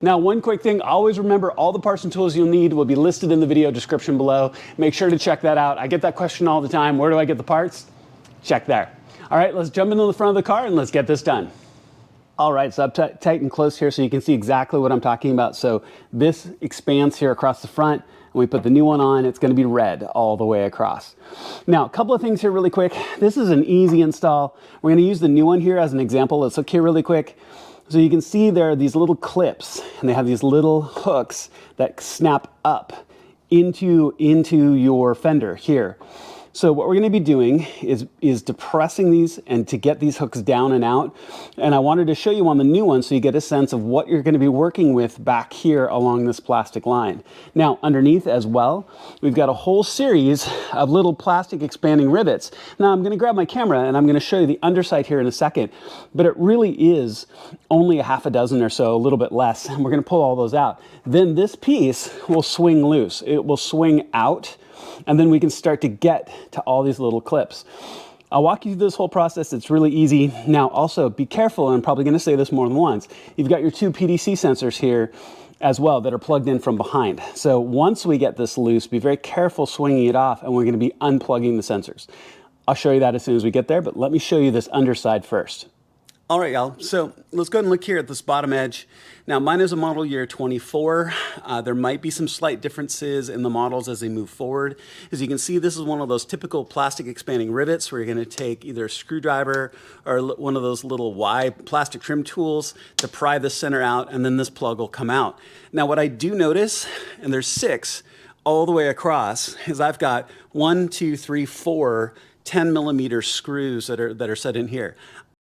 Now, one quick thing, always remember all the parts and tools you'll need will be listed in the video description below. Make sure to check that out. I get that question all the time. Where do I get the parts? Check there. All right, let's jump into the front of the car and let's get this done. All right, so up tight and close here so you can see exactly what I'm talking about. So this expands here across the front. And we put the new one on, it's gonna be red all the way across. Now, a couple of things here really quick. This is an easy install. We're gonna use the new one here as an example. Let's look here really quick. So you can see there are these little clips and they have these little hooks that snap up into your fender here. So what we're going to be doing is depressing these and to get these hooks down and out. And I wanted to show you on the new one so you get a sense of what you're going to be working with back here along this plastic line. Now, underneath as well, we've got a whole series of little plastic expanding rivets. Now, I'm going to grab my camera and I'm going to show you the underside here in a second, but it really is only a half a dozen or so, a little bit less, and we're going to pull all those out. Then this piece will swing loose. It will swing out, and then we can start to get to all these little clips. I'll walk you through this whole process. It's really easy. Now, also be careful, and I'm probably going to say this more than once. You've got your two PDC sensors here as well that are plugged in from behind. So once we get this loose, be very careful swinging it off, and we're going to be unplugging the sensors. I'll show you that as soon as we get there, but let me show you this underside first. All right, y'all, so let's go ahead and look here at this bottom edge. Now, mine is a model year 24. There might be some slight differences in the models as they move forward. As you can see, this is one of those typical plastic expanding rivets where you're gonna take either a screwdriver or one of those little Y plastic trim tools to pry the center out, and then this plug will come out. Now, what I do notice, and there's 6 all the way across, is I've got 1, 2, 3, 4 10 millimeter screws that are set in here.